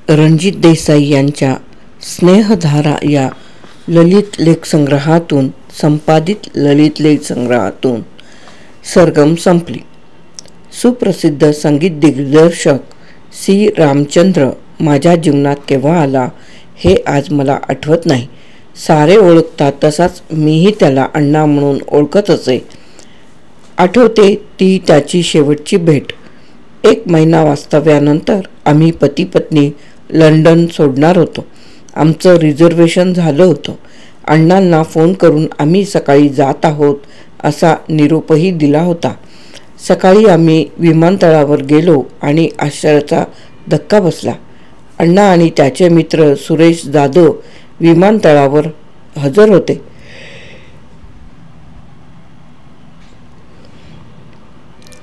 रणजित देसाई यांच्या स्नेहधारा या ललित लेखसंग्रहातून संपादित ललित लेखसंग्रहातून सरगम संपली. सुप्रसिद्ध संगीत दिग्दर्शक सी. रामचंद्र माझ्या जीवनात केव्हा आला हे आज मला आठवत नाही. सारे ओळखतात तसाच मीही त्याला अण्णा म्हणून ओळखत असे. आठवते ती त्याची शेवटची भेट. 1 महिना वास्तव्यानंतर आम्ही पती पत्नी लंडन सोडणार होतो. आमचं रिझर्वेशन झालं होतं. अण्णांना फोन करून आम्ही सकाळी जात आहोत असा निरोपही दिला होता. सकाळी आम्ही विमानतळावर गेलो आणि आश्चर्याचा धक्का बसला. अण्णा आणि त्याचे मित्र सुरेश जाधव विमानतळावर हजर होते.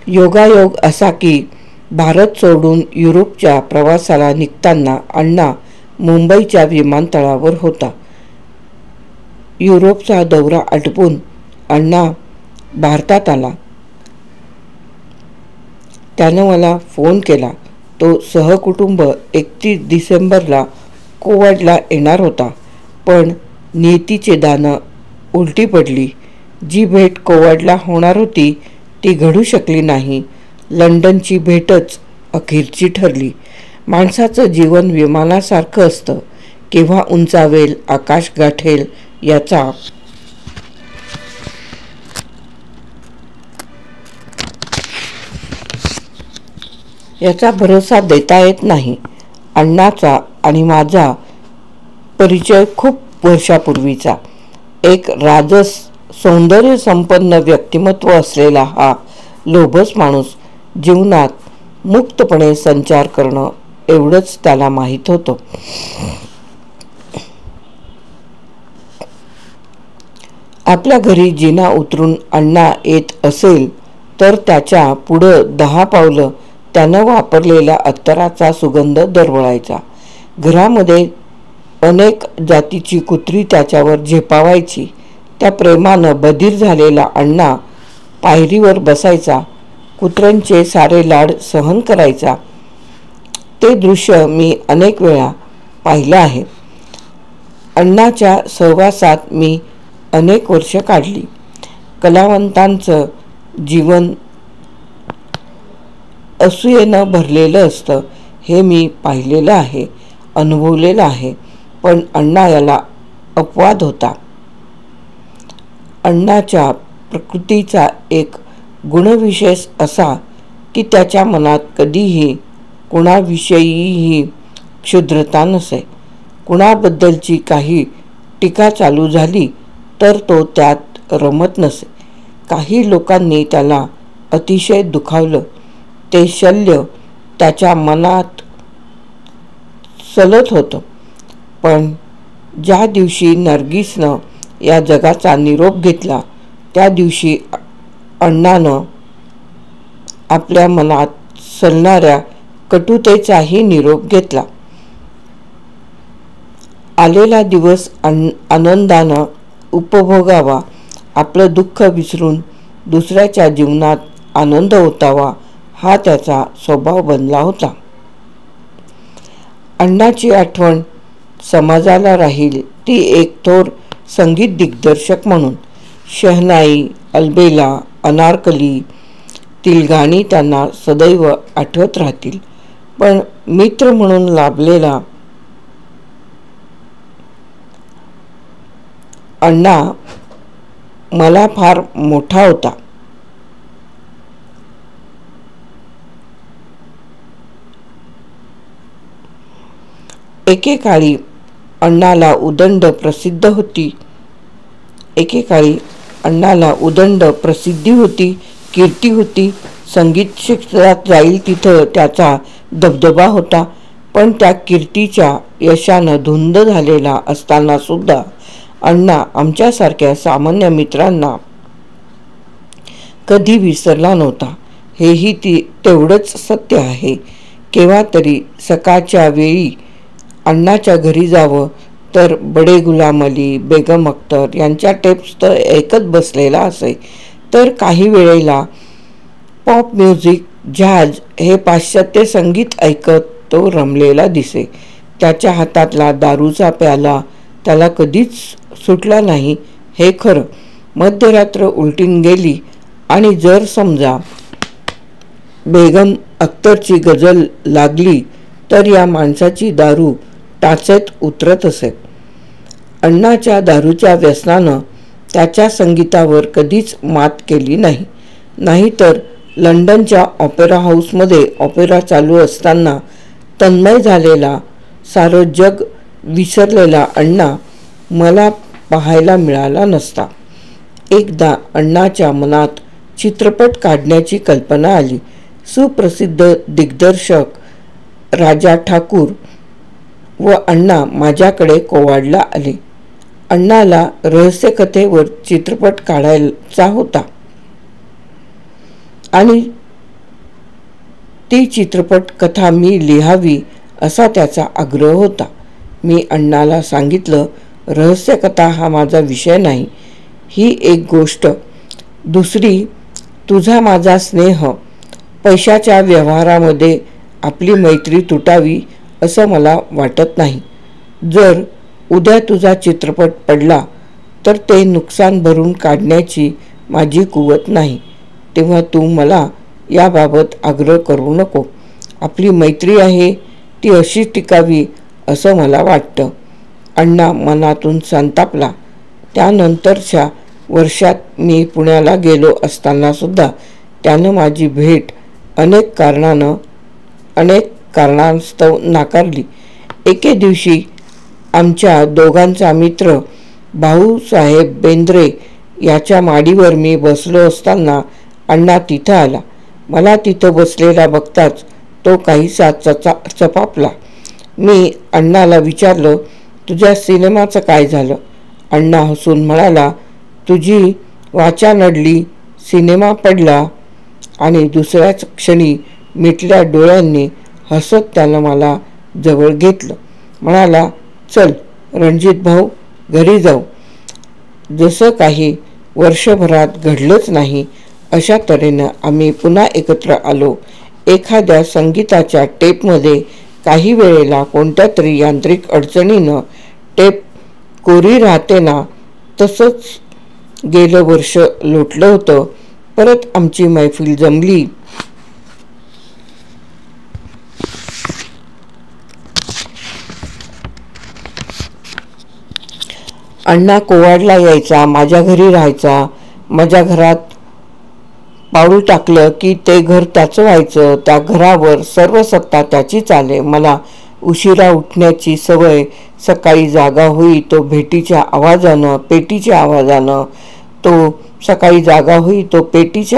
योगायोग असा की भारत सोडून युरोपच्या प्रवासाला निघताना अण्णा मुंबईच्या विमानतळावर होता. युरोपचा दौरा आटपून अण्णा भारतात आला. त्यानं मला फोन केला. तो सहकुटुंब 31 डिसेंबरला कोवाडला येणार होता. पण नियतीचे दानं उलटी पडली. जी भेट कोवाडला होणार होती ती घडू शकली नाही. लंडनची भेटच अखेरची ठरली. माणसाचं जीवन विमानासारखं असतं. केव्हा उंचावेल, आकाश गाठेल याचा भरोसा देता येत नाही. अण्णाचा आणि माझा परिचय खूप वर्षापूर्वीचा. एक राजस सौंदर्य संपन्न व्यक्तिमत्व असलेला हा लोभस माणूस जीवनात मुक्तपणे संचार करणं एवढंच त्याला माहीत होतं. आपल्या घरी जिना उतरून अण्णा येत असेल तर त्याच्या पुढं 10 पावलं त्यानं वापरलेल्या अत्तराचा सुगंध दरवळायचा. घरामध्ये अनेक जातीची कुत्री त्याच्यावर झेपावायची. त्या प्रेमानं बधीर झालेला अण्णा पायरीवर बसायचा. कुत्र्यांचे सारे लाड सहन करायचा. ते दृश्य मी अनेक वेळा पाहिलं आहे. अण्णाच्या सहवासात मी अनेक वर्ष काढली. कलावंतांचं जीवन असूयेनं भरलेलं असतं हे मी पाहिलेलं आहे, अनुभवलेलं आहे. पण अण्णा याला अपवाद होता. अण्णाच्या प्रकृतीचा एक गुणविशेष असा की त्याच्या मनात कधीही कुणाविषयीही क्षुद्रता नसे. कुणाबद्दलची काही टीका चालू झाली तर तो त्यात रमत नसे. काही लोकांनी त्याला अतिशय दुखावलं. ते शल्य त्याच्या मनात सलत होतं. पण ज्या दिवशी नर्गिसनं या जगाचा निरोप घेतला त्या दिवशी अण्णानं आपल्या मनात सलणाऱ्या कटुतेचाही निरोप घेतला. आलेला दिवस आनंदानं उपभोगावा. आपलं दुःख विसरून दुसऱ्याच्या जीवनात आनंद ओतावा हा त्याचा स्वभाव बनला होता. अण्णाची आठवण समाजाला राहील ती एक थोर संगीत दिग्दर्शक म्हणून. शहनाई, अलबेला, अनारकली तील गाणी त्यांना सदैव आठवत राहतील. पण मित्र म्हणून लाभलेला अण्णा मला फार मोठा होता. एकेकाळी अण्णाला उदंड प्रसिद्धी होती, कीर्ती होती. संगीत क्षेत्रात जाईल तिथं त्याचा दबदबा होता. पण त्या कीर्तीच्या यशानं धुंद झालेला असताना सुद्धा अण्णा आमच्यासारख्या सामान्य मित्रांना कधी विसरला नव्हता. हेही तेवढंच सत्य आहे. केव्हा तरी सकाळच्या वेळी अण्णाच्या घरी जावं तर बडे गुलाम अली, बेगम अख्तर यांच्या टेप्स तर ऐकत बसलेला असे. तर काही वेळेला पॉप म्युझिक, जॅझ हे पाश्चात्य संगीत ऐकत तो रमलेला दिसे. त्याच्या हातातला दारूचा प्याला त्याला कधीच सुटला नाही हे खरं. मध्यरात्र उलटून गेली आणि जर समजा बेगम अख्तरची गजल लागली तर या माणसाची दारू टाचेत उतरत असे. अण्णाच्या दारूच्या व्यसनानं त्याच्या संगीतावर कधीच मात केली नाही. नाहीतर लंडनच्या ऑपेरा हाऊसमध्ये ऑपेरा चालू असताना तन्मय झालेला, सारं जग विसरलेला अण्णा मला पाहायला मिळाला नसता. एकदा अण्णाच्या मनात चित्रपट काढण्याची कल्पना आली. सुप्रसिद्ध दिग्दर्शक राजा ठाकूर व अण्णा माझ्याकडे कोवाडला आले. अण्णाला रहस्यकथेवर चित्रपट काढायचा होता आणि ती चित्रपट कथा मी लिहावी असा त्याचा आग्रह होता. मी अण्णाला सांगितलं, रहस्यकथा हा माझा विषय नाही. ही एक गोष्ट. दुसरी, तुझा माझा स्नेह, पैशाच्या व्यवहारामध्ये आपली मैत्री तुटावी असं मला वाटत नाही. जर उद्या तुझा चित्रपट पडला तर ते नुकसान भरून काढण्याची माझी कुवत नाही. तेव्हा तू मला याबाबत आग्रह करू नको. आपली मैत्री आहे ती अशी टिकावी असं मला वाटतं. अण्णा मनातून संतापला. त्यानंतरच्या वर्षात मी पुण्याला गेलो असताना सुद्धा त्यानं माझी भेट अनेक कारणास्तव नाकारली. एके दिवशी आमच्या दोघांचा मित्र भाऊसाहेब बेंद्रे याच्या माडीवर मी बसलो असताना अण्णा तिथं आला. मला तिथं बसलेला बघताच तो काहीसा चपापला. मी अण्णाला विचारलं, तुझ्या सिनेमाचं काय झालं? अण्णा हसून म्हणाला, तुझी वाचा नडली, सिनेमा पडला. आणि दुसऱ्याच क्षणी मिटल्या डोळ्यांनी हसत त्यानं मला जवळ घेतलं. म्हणाला, चल रणजित भाऊ, घरी जाऊ. जसं काही वर्षभरात घडलंच नाही अशा तऱ्हेनं आम्ही पुन्हा एकत्र आलो. एखाद्या संगीताच्या टेपमध्ये काही वेळेला कोणत्या तरी यांत्रिक अडचणीनं टेप कोरी राहते ना, तसंच गेलं वर्ष लोटलं होतं. परत आमची मैफिल जमली. अण्णा कोवाडला यायचा, माझ्या घरी राहायचा. माझ्या घरात पाऊल टाकलं की ते घर त्याचं व्हायचं. त्या घरावर सर्व सत्ता त्याची चाले. मला उशिरा उठण्याची सवय. सकाळी जागा होई तो पेटीच्या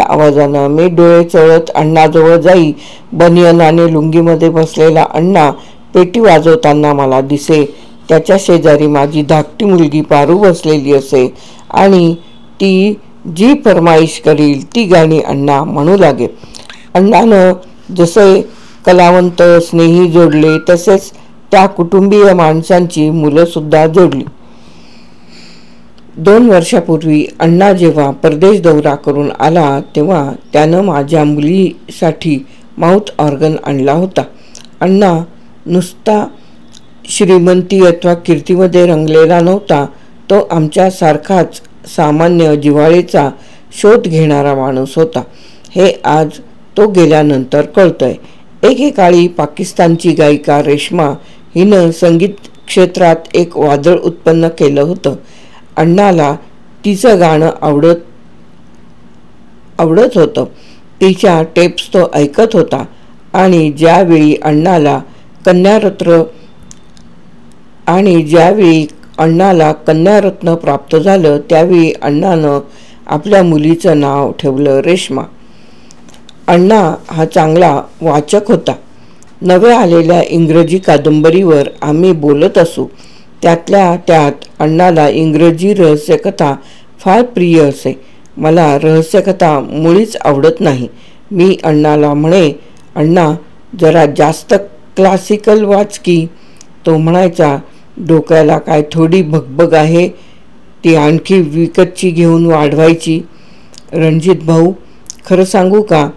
आवाजानं मी डोळे चळत अण्णाजवळ जाई. बनियन आणि लुंगीमध्ये बसलेला अण्णा पेटी वाजवताना मला दिसे. त्याच्या शेजारी माझी धाकटी मुलगी पारू बसलेली असे आणि ती जी फरमाईश करील ती गाणी अण्णा म्हणू लागे. अण्णानं जसे कलावंत स्नेही जोडले तसेच त्या कुटुंबीय माणसांची मुलं सुद्धा जोडली. 2 वर्षापूर्वी अण्णा जेव्हा परदेश दौरा करून आला तेव्हा त्यानं माझ्या मुलीसाठी माउथ ऑर्गन आणला होता. अण्णा नुसता श्रीमंती अथवा कीर्तीमध्ये रंगलेला नव्हता. तो आमच्यासारखाच सामान्य जिव्हाळीचा शोध घेणारा माणूस होता. हे आज तो गेल्यानंतर कळतंय. एकेकाळी पाकिस्तानची गायिका रेश्मा हिनं संगीत क्षेत्रात एक वादळ उत्पन्न केलं होतं. अण्णाला तिचं गाणं आवडत होतं. तिच्या टेप्स तो ऐकत होता आणि ज्यावेळी अण्णाला कन्यारत्न प्राप्त झालं त्यावेळी अण्णानं आपल्या मुलीचं नाव ठेवलं रेश्मा. अण्णा हा चांगला वाचक होता. नव्या आलेल्या इंग्रजी कादंबरीवर आम्ही बोलत असू. त्यातल्या त्यात अण्णाला इंग्रजी रहस्यकथा फार प्रिय असे. मला रहस्यकथा मुळीच आवडत नाही. मी अण्णाला म्हणे, अण्णा जरा जास्त क्लासिकल वाच की. तो म्हणायचा, डोक्याला काय थोडी भगभग आहे, ती आणखी विकतची घेऊन वाढवायची. रणजित भाऊ, खरं सांगू का,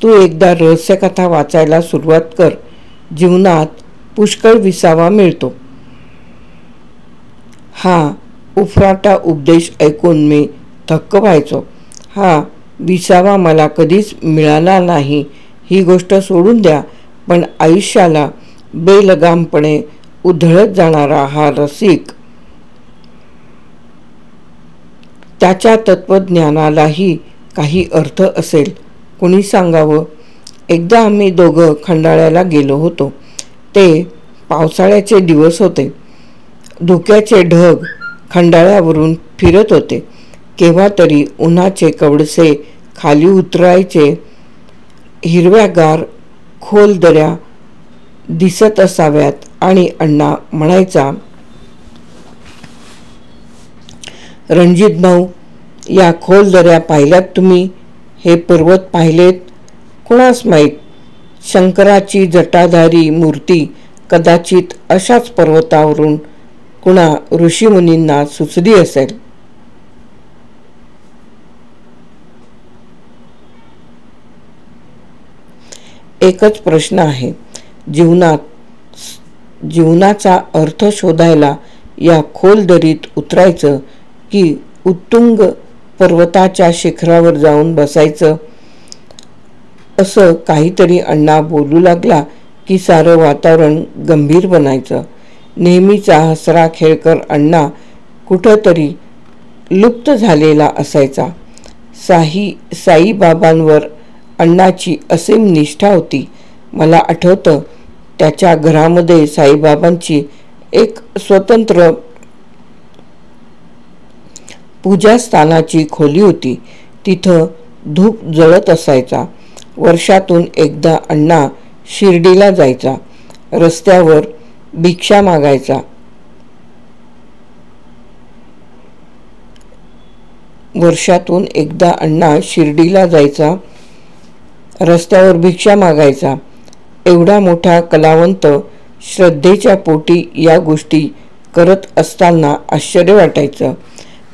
तू एकदा रहस्यकथा वाचायला सुरुवात कर. जीवनात पुष्कळ विसावा मिळतो. हा उफराटा उपदेश ऐकून मी थक्क व्हायचो. हा विसावा मला कधीच मिळाला नाही ही गोष्ट सोडून द्या, पण आयुष्याला बेलगामपणे उधळत जाणारा हा रसिक, त्याच्या तत्त्वज्ञानालाही काही अर्थ असेल, कुणी सांगावं. एकदा आम्ही दोघं खंडाळ्याला गेलो होतो. ते पावसाळ्याचे दिवस होते. धुक्याचे ढग खंडाळ्यावरून फिरत होते. केव्हा तरी उन्हाचे कवडसे खाली उतरायचे. हिरव्यागार खोल दऱ्या दिसत असाव्यात आणि अण्णा म्हणायचा, रणजित भाऊ, या खोल दऱ्या पाहिल्यात तुम्ही? हे पर्वत पाहिलेत? कुणास माहीत, शंकराची जटाधारी मूर्ती कदाचित अशाच पर्वतावरून कुणा ऋषीमुनींना सुचली असेल. एकच प्रश्न आहे, जीवनाचा अर्थ शोधायला या खोल दरीत उतरायचं की उत्तुंग पर्वताच्या शिखरावर जाऊन बसायचं? असं काहीतरी अण्णा बोलू लागला की सारं वातावरण गंभीर बनायचं. नेहमीचा हसरा खेळकर अण्णा कुठंतरी लुप्त झालेला असायचा. साईबाबांवर अण्णाची असीम निष्ठा होती. मला आठवतं, त्याच्या घरामध्ये साईबाबांची एक स्वतंत्र पूजास्थानाची खोली होती. तिथं धूप जळत असायचा. वर्षातून एकदा अण्णा शिर्डीला जायचा. रस्त्यावर भिक्षा मागायचा. रस्त्यावर भिक्षा मागायचा. एवढा मोठा कलावंत श्रद्धेच्या पोटी या गोष्टी करत असताना आश्चर्य वाटायचं.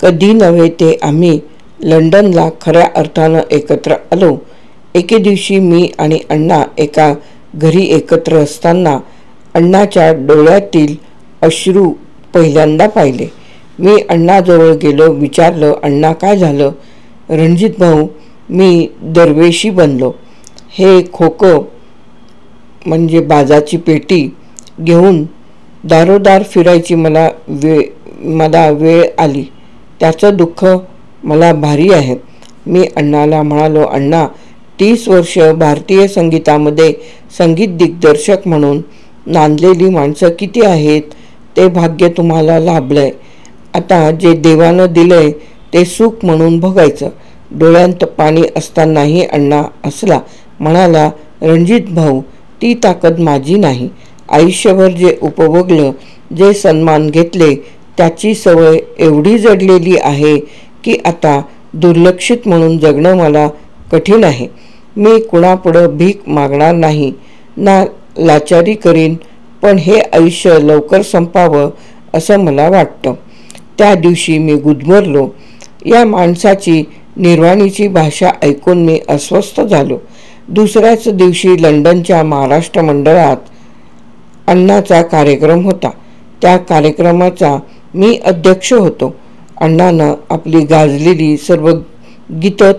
कधी नव्हे ते आम्ही लंडनला खऱ्या अर्थानं एकत्र आलो. एके दिवशी मी आणि अण्णा एका घरी एकत्र असताना अण्णाच्या डोळ्यातील अश्रू पहिल्यांदा पाहिले. मी अण्णाजवळ गेलो. विचारलं, अण्णा काय झालं? रणजित भाऊ, मी दरवेशी बनलो. हे खोकं म्हणजे बाजाची पेटी घेऊन दारोदार फिरायची मला वेळ आली. त्याचं दुःख मला भारी आहे. मी अण्णाला म्हणालो, अण्णा, 30 वर्ष भारतीय संगीतामध्ये संगीत दिग्दर्शक म्हणून नांदलेली माणसं किती आहेत? ते भाग्य तुम्हाला लाभलंय. आता जे देवानं दिलंय ते सुख म्हणून भोगायचं. डोळ्यांत पाणी असतानाही अण्णा हसला. म्हणाला, रणजित भाऊ, ती ताकद माझी नाही. आयुष्यभर जे उपभोगलं, जे सन्मान घेतले, त्याची सवय एवढी जडलेली आहे की आता दुर्लक्षित म्हणून जगणं मला कठीण आहे. मी कुणापुढं भीक मागणार नाही, ना लाचारी करीन, पण हे आयुष्य लवकर संपावं असं मला वाटतं. त्या दिवशी मी गुदमरलो. या माणसाची निर्वाणीची भाषा ऐकून मी अस्वस्थ झालो. दुसऱ्याच दिवशी लंडनच्या महाराष्ट्र मंडळात अण्णाचा कार्यक्रम होता. त्या कार्यक्रमाचा मी अध्यक्ष होतो. अण्णानं आपली गाजलेली सर्व गीतं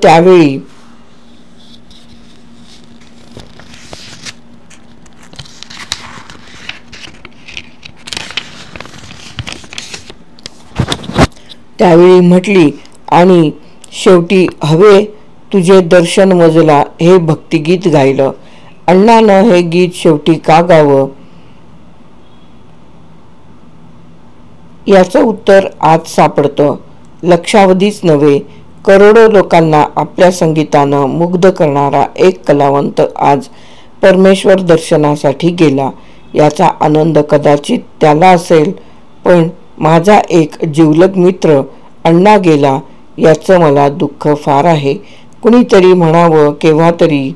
त्यावेळी म्हटली आणि शेवटी हवे तुझे दर्शन मजला हे भक्तिगीत गायलं. अण्णानं हे गीत शेवटी का गावं याचं उत्तर आज सापडतं. लक्षावधीच नव्हे, करोडो लोकांना आपल्या संगीतानं मुग्ध करणारा एक कलावंत आज परमेश्वर दर्शनासाठी गेला. याचा आनंद कदाचित त्याला असेल, पण माझा एक जिवलग मित्र अण्णा गेला याचं मला दुःख फार आहे. कुणीतरी म्हणावं केव्हा तरी,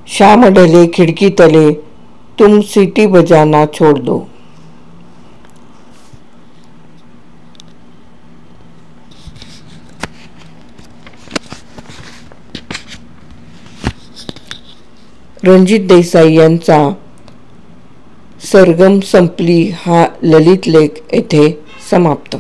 शाम ढले खिडकी तले तुम सीटी बजाना छोड़ दो. रणजित देसाई यांचा सरगम संपली हा ललित लेख येथे समाप्त.